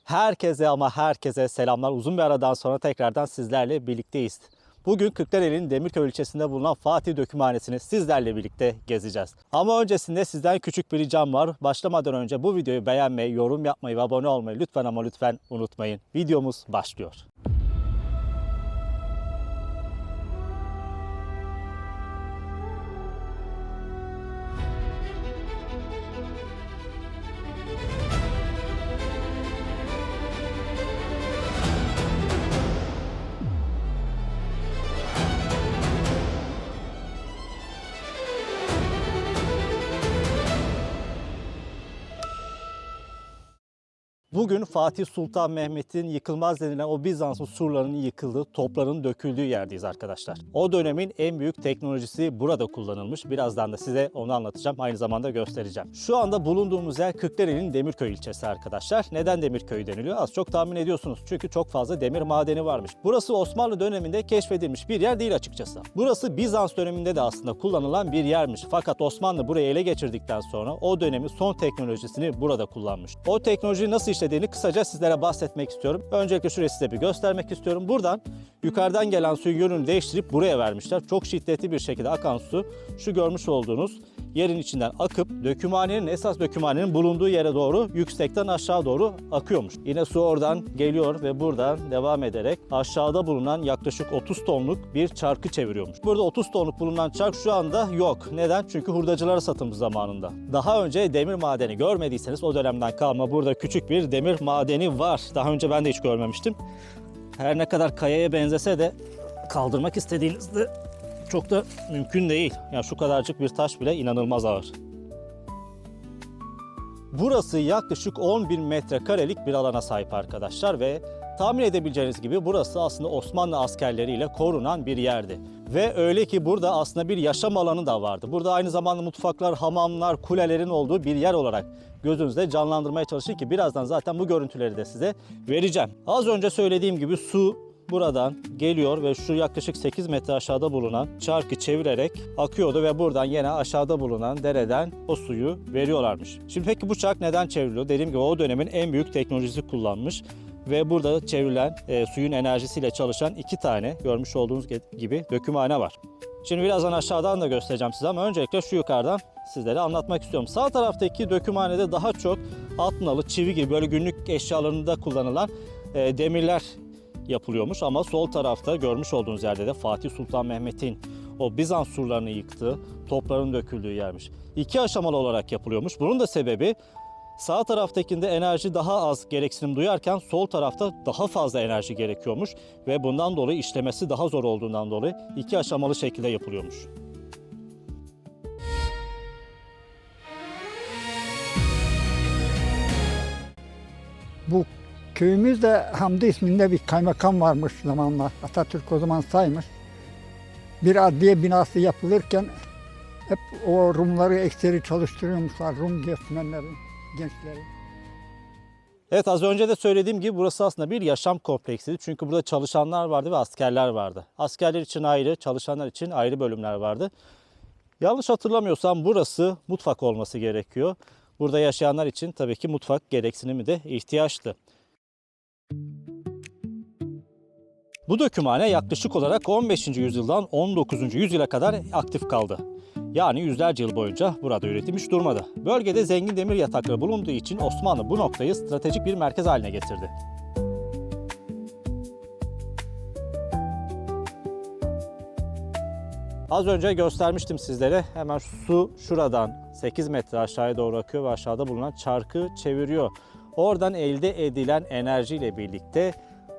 Herkese ama herkese selamlar. Uzun bir aradan sonra tekrardan sizlerle birlikteyiz. Bugün Kırklareli'nin Demirköy ilçesinde bulunan Fatih Dökümhanesi'ni sizlerle birlikte gezeceğiz. Ama öncesinde sizden küçük bir ricam var. Başlamadan önce bu videoyu beğenmeyi, yorum yapmayı ve abone olmayı lütfen ama lütfen unutmayın. Videomuz başlıyor. Bugün Fatih Sultan Mehmet'in yıkılmaz denilen o Bizans'ın surlarının yıkıldığı, topların döküldüğü yerdeyiz arkadaşlar. O dönemin en büyük teknolojisi burada kullanılmış. Birazdan da size onu anlatacağım. Aynı zamanda göstereceğim. Şu anda bulunduğumuz yer Kırklareli'nin Demirköy ilçesi arkadaşlar. Neden Demirköy deniliyor? Az çok tahmin ediyorsunuz. Çünkü çok fazla demir madeni varmış. Burası Osmanlı döneminde keşfedilmiş bir yer değil açıkçası. Burası Bizans döneminde de aslında kullanılan bir yermiş. Fakat Osmanlı burayı ele geçirdikten sonra o dönemin son teknolojisini burada kullanmış. O teknoloji nasıl işlediğini kısaca sizlere bahsetmek istiyorum. Öncelikle şurayı size bir göstermek istiyorum. Buradan yukarıdan gelen suyun yönünü değiştirip buraya vermişler. Çok şiddetli bir şekilde akan su şu görmüş olduğunuz yerin içinden akıp esas dökümhanenin bulunduğu yere doğru yüksekten aşağı doğru akıyormuş. Yine su oradan geliyor ve buradan devam ederek aşağıda bulunan yaklaşık 30 tonluk bir çarkı çeviriyormuş. Burada 30 tonluk bulunan çark şu anda yok. Neden? Çünkü hurdacılara satılmış zamanında. Daha önce demir madeni görmediyseniz o dönemden kalma burada küçük bir demir madeni var. Daha önce ben de hiç görmemiştim. Her ne kadar kayaya benzese de kaldırmak istediğinizde çok da mümkün değil. Yani şu kadarcık bir taş bile inanılmaz ağır. Burası yaklaşık 10.000 metrekarelik bir alana sahip arkadaşlar ve tahmin edebileceğiniz gibi burası aslında Osmanlı askerleriyle korunan bir yerdi. Ve öyle ki burada aslında bir yaşam alanı da vardı. Burada aynı zamanda mutfaklar, hamamlar, kulelerin olduğu bir yer olarak gözünüzde canlandırmaya çalışın ki birazdan zaten bu görüntüleri de size vereceğim. Az önce söylediğim gibi su buradan geliyor ve şu yaklaşık 8 metre aşağıda bulunan çarkı çevirerek akıyordu ve buradan yine aşağıda bulunan dereden o suyu veriyorlarmış. Şimdi peki bu çark neden çevriliyor? Dediğim gibi o dönemin en büyük teknolojisi kullanmış ve burada çevrilen suyun enerjisiyle çalışan 2 tane görmüş olduğunuz gibi dökümhane var. Şimdi birazdan aşağıdan da göstereceğim size ama öncelikle şu yukarıdan sizlere anlatmak istiyorum. Sağ taraftaki dökümhanede daha çok atnalı, çivi gibi böyle günlük eşyalarında kullanılan demirler yapılıyormuş ama sol tarafta görmüş olduğunuz yerde de Fatih Sultan Mehmet'in o Bizans surlarını yıktığı, topların döküldüğü yermiş. 2 aşamalı olarak yapılıyormuş. Bunun da sebebi sağ taraftakinde enerji daha az gereksinim duyarken sol tarafta daha fazla enerji gerekiyormuş ve bundan dolayı işlemesi daha zor olduğundan dolayı 2 aşamalı şekilde yapılıyormuş. Bu köyümüzde Hamdi isminde bir kaymakam varmış zamanla. Atatürk o zaman saymış. Bir adliye binası yapılırken hep o Rumları ekseri çalıştırıyormuşlar. Rum göçmenleri, gençleri. Evet, az önce de söylediğim gibi burası aslında bir yaşam kompleksiydi. Çünkü burada çalışanlar vardı ve askerler vardı. Askerler için ayrı, çalışanlar için ayrı bölümler vardı. Yanlış hatırlamıyorsam burası mutfak olması gerekiyor. Burada yaşayanlar için tabii ki mutfak gereksinimi de ihtiyaçtı. Bu dökümhane yaklaşık olarak 15. yüzyıldan 19. yüzyıla kadar aktif kaldı. Yani yüzlerce yıl boyunca burada üretim hiç durmadı. Bölgede zengin demir yatakları bulunduğu için Osmanlı bu noktayı stratejik bir merkez haline getirdi. Az önce göstermiştim sizlere. Hemen su şuradan 8 metre aşağıya doğru akıyor ve aşağıda bulunan çarkı çeviriyor. Oradan elde edilen enerjiyle birlikte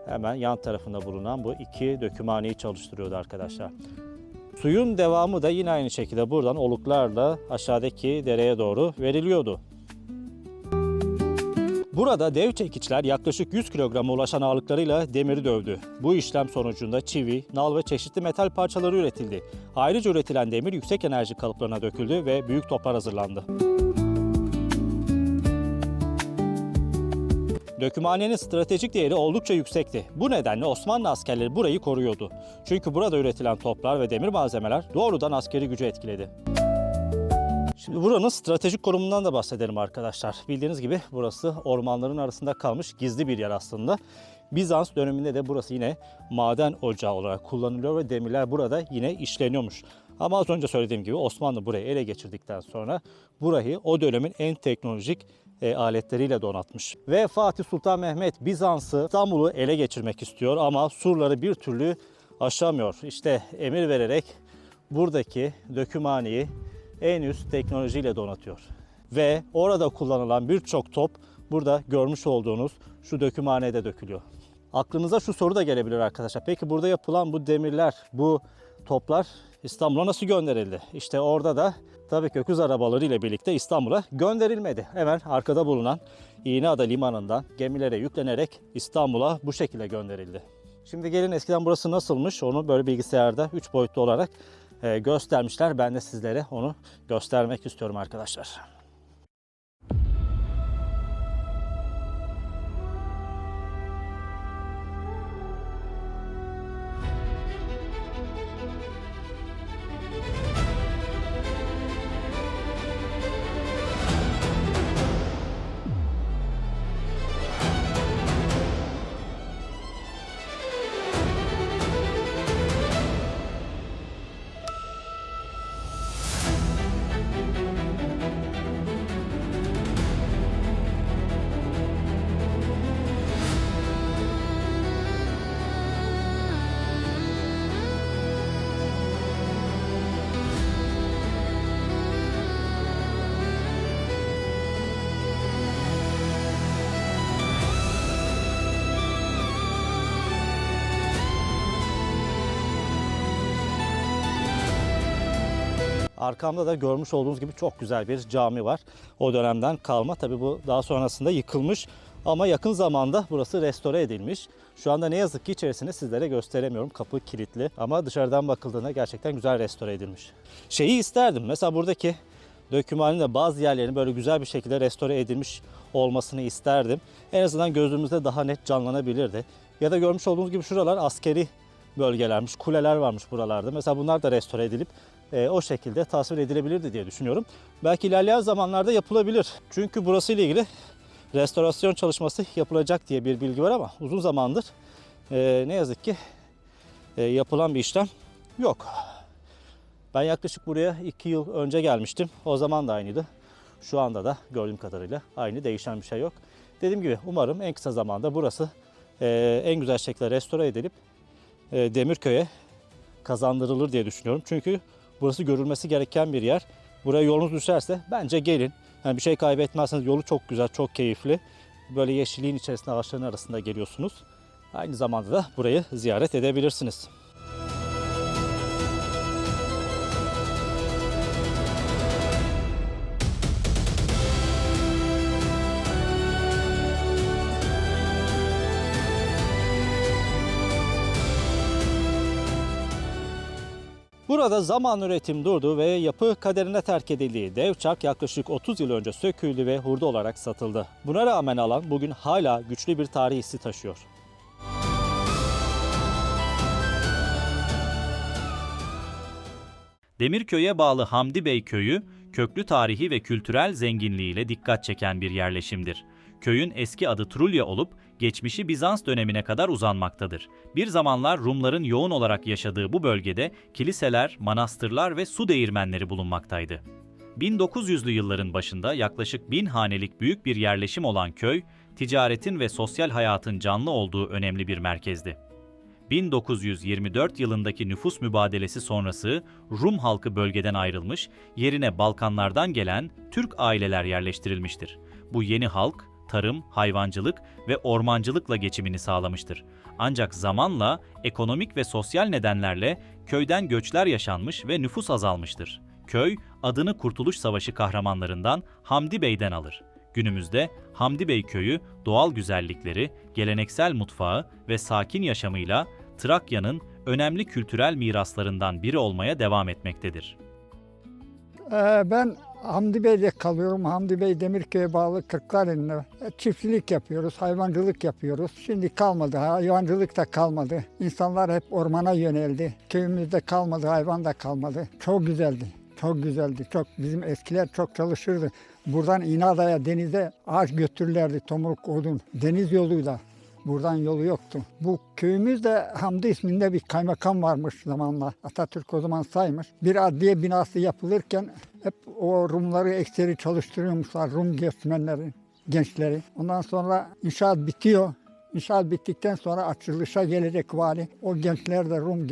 hemen yan tarafında bulunan bu 2 dökümhaneyi çalıştırıyordu arkadaşlar. Suyun devamı da yine aynı şekilde buradan oluklarla aşağıdaki dereye doğru veriliyordu. Burada dev çekiçler yaklaşık 100 kilograma ulaşan ağırlıklarıyla demiri dövdü. Bu işlem sonucunda çivi, nal ve çeşitli metal parçaları üretildi. Ayrıca üretilen demir yüksek enerji kalıplarına döküldü ve büyük toplar hazırlandı. Dökümhanenin stratejik değeri oldukça yüksekti. Bu nedenle Osmanlı askerleri burayı koruyordu. Çünkü burada üretilen toplar ve demir malzemeler doğrudan askeri gücü etkiledi. Şimdi buranın stratejik konumundan da bahsedelim arkadaşlar. Bildiğiniz gibi burası ormanların arasında kalmış gizli bir yer aslında. Bizans döneminde de burası yine maden ocağı olarak kullanılıyor ve demirler burada yine işleniyormuş. Ama az önce söylediğim gibi Osmanlı burayı ele geçirdikten sonra burayı o dönemin en teknolojik aletleriyle donatmış. Ve Fatih Sultan Mehmet Bizans'ı, İstanbul'u ele geçirmek istiyor ama surları bir türlü aşamıyor. İşte emir vererek buradaki dökümhaneyi en üst teknolojiyle donatıyor. Ve orada kullanılan birçok top burada görmüş olduğunuz şu dökümhanede dökülüyor. Aklınıza şu soru da gelebilir arkadaşlar. Peki burada yapılan bu demirler, bu toplar İstanbul'a nasıl gönderildi? İşte orada da tabii ki öküz arabaları ile birlikte İstanbul'a gönderilmedi. Hemen arkada bulunan İğneada Limanı'ndan gemilere yüklenerek İstanbul'a bu şekilde gönderildi. Şimdi gelin eskiden burası nasılmış onu böyle bilgisayarda 3 boyutlu olarak göstermişler. Ben de sizlere onu göstermek istiyorum arkadaşlar. Arkamda da görmüş olduğunuz gibi çok güzel bir cami var. O dönemden kalma. Tabii bu daha sonrasında yıkılmış ama yakın zamanda burası restore edilmiş. Şu anda ne yazık ki içerisini sizlere gösteremiyorum. Kapı kilitli ama dışarıdan bakıldığında gerçekten güzel restore edilmiş. Şeyi isterdim. Mesela buradaki dökümhanenin de bazı yerlerini böyle güzel bir şekilde restore edilmiş olmasını isterdim. En azından gözümüzde daha net canlanabilirdi. Ya da görmüş olduğunuz gibi şuralar askeri bölgelermiş, kuleler varmış buralarda. Mesela bunlar da restore edilip o şekilde tasvir edilebilirdi diye düşünüyorum. Belki ilerleyen zamanlarda yapılabilir. Çünkü burası ile ilgili restorasyon çalışması yapılacak diye bir bilgi var ama uzun zamandır ne yazık ki yapılan bir işlem yok. Ben yaklaşık buraya 2 yıl önce gelmiştim. O zaman da aynıydı. Şu anda da gördüğüm kadarıyla aynı, değişen bir şey yok. Dediğim gibi umarım en kısa zamanda burası en güzel şekilde restore edilip Demirköy'e kazandırılır diye düşünüyorum. Çünkü burası görülmesi gereken bir yer. Buraya yolunuz düşerse bence gelin. Yani bir şey kaybetmezseniz yolu çok güzel, çok keyifli. Böyle yeşilliğin içerisinde ağaçların arasında geliyorsunuz. Aynı zamanda da burayı ziyaret edebilirsiniz. Burada zaman üretim durdu ve yapı kaderine terk edildiği dev çark yaklaşık 30 yıl önce söküldü ve hurda olarak satıldı. Buna rağmen alan bugün hala güçlü bir tarih hissi taşıyor. Demirköy'e bağlı Hamdi Bey Köyü, köklü tarihi ve kültürel zenginliğiyle dikkat çeken bir yerleşimdir. Köyün eski adı Trulya olup geçmişi Bizans dönemine kadar uzanmaktadır. Bir zamanlar Rumların yoğun olarak yaşadığı bu bölgede kiliseler, manastırlar ve su değirmenleri bulunmaktaydı. 1900'lü yılların başında yaklaşık 1000 hanelik büyük bir yerleşim olan köy, ticaretin ve sosyal hayatın canlı olduğu önemli bir merkezdi. 1924 yılındaki nüfus mübadelesi sonrası Rum halkı bölgeden ayrılmış, yerine Balkanlardan gelen Türk aileler yerleştirilmiştir. Bu yeni halk, tarım, hayvancılık ve ormancılıkla geçimini sağlamıştır. Ancak zamanla ekonomik ve sosyal nedenlerle köyden göçler yaşanmış ve nüfus azalmıştır. Köy, adını Kurtuluş Savaşı kahramanlarından Hamdi Bey'den alır. Günümüzde Hamdi Bey Köyü doğal güzellikleri, geleneksel mutfağı ve sakin yaşamıyla Trakya'nın önemli kültürel miraslarından biri olmaya devam etmektedir. Ben Hamdi Bey'de kalıyorum. Hamdi Bey Demirköy'e bağlı Kırklareli'nde. Çiftçilik yapıyoruz, hayvancılık yapıyoruz. Şimdi kalmadı, hayvancılık da kalmadı. İnsanlar hep ormana yöneldi. Köyümüzde kalmadı, hayvan da kalmadı. Çok güzeldi. Çok güzeldi. Çok bizim eskiler çok çalışırdı. Buradan İnada'ya denize ağaç götürürlerdi. Tomruk odun. Deniz yoluyla. Buradan yolu yoktu. Bu köyümüzde Hamdi isminde bir kaymakam varmış zamanla. Atatürk o zaman saymış. Bir adliye binası yapılırken hep o Rumları ekseri çalıştırıyormuşlar. Rum göçmenleri, gençleri. Ondan sonra inşaat bitiyor. İnşaat bittikten sonra açılışa gelecek vali. O gençler de Rum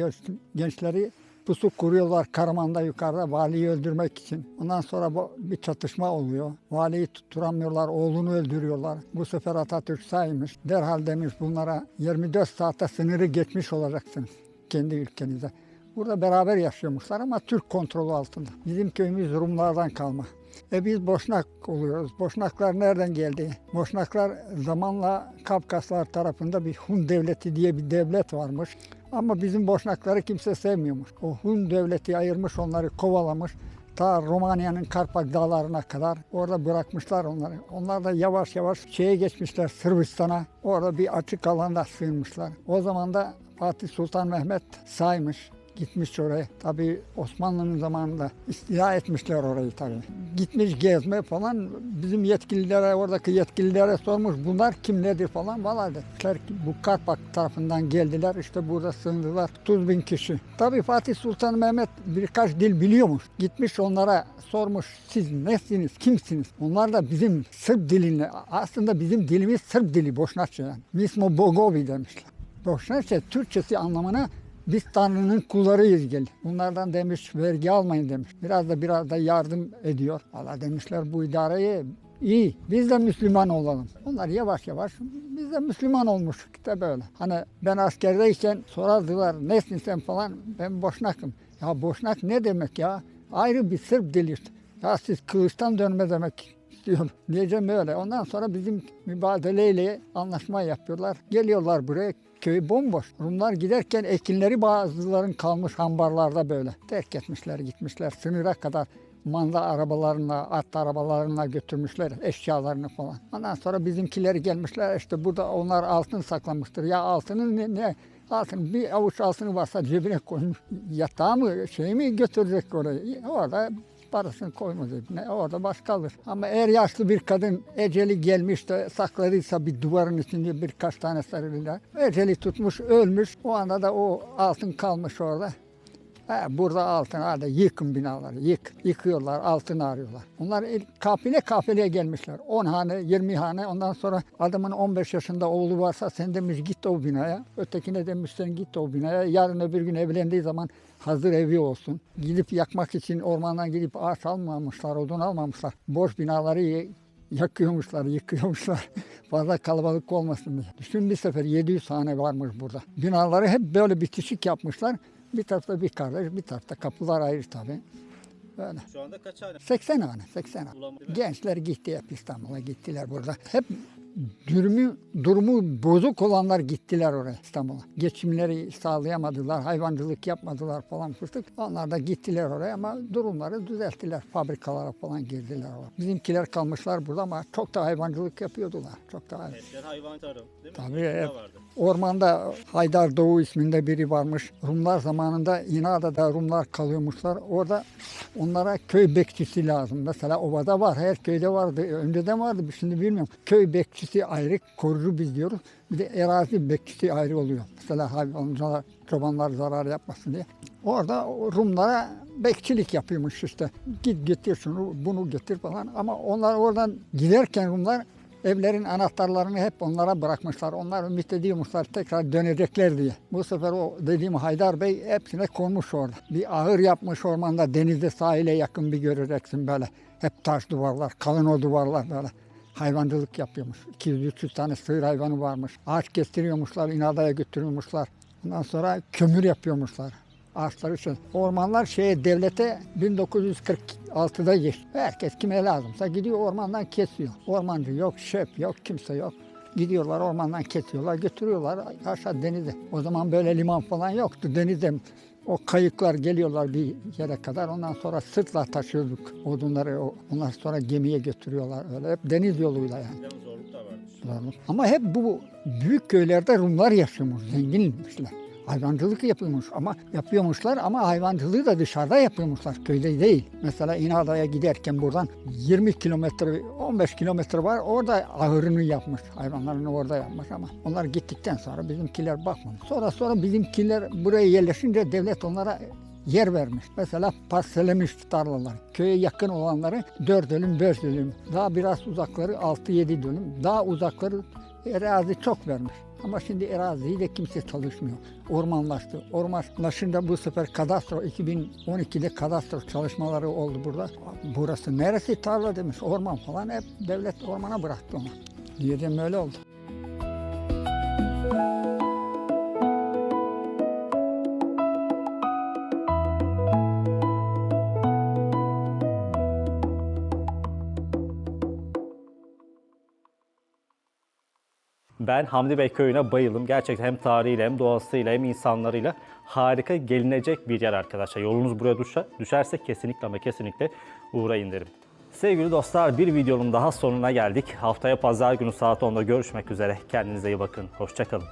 gençleri pusu kuruyorlar Karaman'da yukarıda valiyi öldürmek için. Ondan sonra bir çatışma oluyor. Valiyi tutturamıyorlar, oğlunu öldürüyorlar. Bu sefer Atatürk saymış. Derhal demiş bunlara 24 saatte sınırı geçmiş olacaksınız kendi ülkenize. Burada beraber yaşıyormuşlar ama Türk kontrolü altında. Bizim köyümüz Rumlardan kalma. Biz Boşnak oluyoruz. Boşnaklar nereden geldi? Boşnaklar zamanla Kafkaslar tarafında bir Hun devleti diye bir devlet varmış. Ama bizim Boşnakları kimse sevmiyormuş. O Hun devleti ayırmış onları, kovalamış. Ta Romanya'nın Karpak dağlarına kadar orada bırakmışlar onları. Onlar da yavaş yavaş şeye geçmişler Sırbistan'a. Orada bir açık alanda sığınmışlar. O zaman da Fatih Sultan Mehmet saymış. Gitmiş oraya. Tabii Osmanlı'nın zamanında istila etmişler orayı tabii. Gitmiş gezme falan. Bizim yetkililere, oradaki yetkililere sormuş. Bunlar kim nedir falan. Vallahi dediler ki bu Karpak tarafından geldiler. İşte burada sığındılar. 30 bin kişi. Tabii Fatih Sultan Mehmet birkaç dil biliyormuş. Gitmiş onlara sormuş. Siz nesiniz, kimsiniz? Onlar da bizim Sırp dilini, aslında bizim dilimiz Sırp dili, Boşnakça yani. Mi smo bogovi demişler. Boşnakça Türkçesi anlamına biz Tanrı'nın kullarıyız gel. Bunlardan demiş vergi almayın demiş. Biraz da yardım ediyor. Valla demişler bu idareyi iyi. Biz de Müslüman olalım. Onlar yavaş yavaş biz de Müslüman olmuş. İşte böyle. Hani ben askerdeyken sorardılar nesin sen falan. Ben Boşnak'ım. Ya Boşnak ne demek ya? Ayrı bir Sırp dili işte. Ya siz kılıçtan dönme demek istiyor. Diyeceğim öyle. Ondan sonra bizim mübadeleyle anlaşma yapıyorlar. Geliyorlar buraya. Köy bomboş. Rumlar giderken ekinleri bazıların kalmış ambarlarda böyle. Terk etmişler, gitmişler. Sınıra kadar manda arabalarına, at arabalarına götürmüşler eşyalarını falan. Ondan sonra bizimkileri gelmişler. İşte burada onlar altın saklamıştır. Ya altının ne? Altın bir avuç altını varsa cebine koymuş. Yatağı mı şey mi götürecek oraya? Orada parasını koymaz cebine. Orada baş kalır. Ama eğer yaşlı bir kadın eceli gelmiş de sakladıysa bir duvarın içinde birkaç tane sarılıyla eceli tutmuş, ölmüş. O anda da o altın kalmış orada. Burada altın, hadi yıkın binaları, yıkıyorlar, altın arıyorlar. Onlar kafileye gelmişler. 10 hane, 20 hane. Ondan sonra adamın 15 yaşında oğlu varsa sen demiş git o binaya. Ötekine demiş sen git o binaya. Yarın öbür gün evlendiği zaman hazır evi olsun. Gidip yakmak için ormandan gidip ağaç almamışlar, odun almamışlar. Boş binaları yakıyormuşlar, yıkıyormuşlar. Fazla kalabalık olmasın diye. Düşün bir sefer 700 hane varmış burada. Binaları hep böyle bitişik yapmışlar. Bir tarafta bir kardeş, bir tarafta kapılar ayrı tabii. Böyle. Şu anda kaç hane? 80 hane, 80 hane. Gençler gitti hep İstanbul'a gittiler burada. Hep durumu bozuk olanlar gittiler oraya İstanbul'a. Geçimleri sağlayamadılar, hayvancılık yapmadılar falan fıstık. Onlar da gittiler oraya ama durumları düzelttiler. Fabrikalara falan girdiler oraya. Bizimkiler kalmışlar burada ama çok da hayvancılık yapıyordular. Çok da Hayvan tarım değil mi? Tabii hep. Ormanda Haydar Doğu isminde biri varmış. Rumlar zamanında İnada'da Rumlar kalıyormuşlar. Orada onlara köy bekçisi lazım. Mesela ovada var, her köyde vardı. Önceden vardı, şimdi bilmiyorum. Köy bekçisi ayrı, korucu biz diyoruz. Bir de arazi bekçisi ayrı oluyor. Mesela hayvancılar, çobanlar zarar yapmasın diye. Orada Rumlara bekçilik yapıyormuş işte. Git getir şunu, bunu getir falan. Ama onlar oradan giderken Rumlar evlerin anahtarlarını hep onlara bırakmışlar. Onlar ümit ediyormuşlar tekrar dönecekler diye. Bu sefer o dediğim Haydar Bey hepsine konmuş orada. Bir ahır yapmış ormanda, denizde sahile yakın bir göreceksin böyle. Hep taş duvarlar, kalın o duvarlar böyle. Hayvancılık yapıyormuş. 200-300 tane sığır hayvanı varmış. Ağaç kestiriyormuşlar, İnada'ya götürüyormuşlar. Ondan sonra kömür yapıyormuşlar. Ağaçları için. Ormanlar devlete 1946'da geçti. Herkes kime lazımsa gidiyor ormandan kesiyor. Ormancı yok, şef yok, kimse yok. Gidiyorlar ormandan kesiyorlar, götürüyorlar aşağı denize. O zaman böyle liman falan yoktu. Denizde o kayıklar geliyorlar bir yere kadar. Ondan sonra sırtla taşıyorduk odunları. Ondan sonra gemiye götürüyorlar. Öyle hep deniz yoluyla yani. Zorluk da varmış. Ama hep bu büyük köylerde Rumlar yaşıyormuş, zenginmişler. Hayvancılık yapıyormuşlar ama hayvancılığı da dışarıda yapıyormuşlar, köyde değil. Mesela İnada'ya giderken buradan 20 kilometre, 15 kilometre var, orada ahırını yapmış, hayvanlarını orada yapmış ama onlar gittikten sonra bizimkiler bakmamış. Sonra bizimkiler buraya yerleşince devlet onlara yer vermiş. Mesela parselemiş tarlalar. Köye yakın olanları 4 dönüm, 5 dönüm. Daha biraz uzakları 6-7 dönüm. Daha uzakları arazi çok vermiş. Ama şimdi araziyi de kimse çalışmıyor. Ormanlaştı. Ormanlaşınca bu sefer kadastro, 2012'de kadastro çalışmaları oldu burada. Burası neresi tarla demiş. Orman falan hep devlet ormana bıraktı onu. Diyeceğim öyle oldu. Ben Hamdi Bey köyüne bayıldım. Gerçekten hem tarihiyle hem doğasıyla hem insanlarıyla harika gelinecek bir yer arkadaşlar. Yolunuz buraya düşerse kesinlikle ama kesinlikle uğrayın derim. Sevgili dostlar, bir videonun daha sonuna geldik. Haftaya pazar günü saat 10'da görüşmek üzere. Kendinize iyi bakın. Hoşça kalın.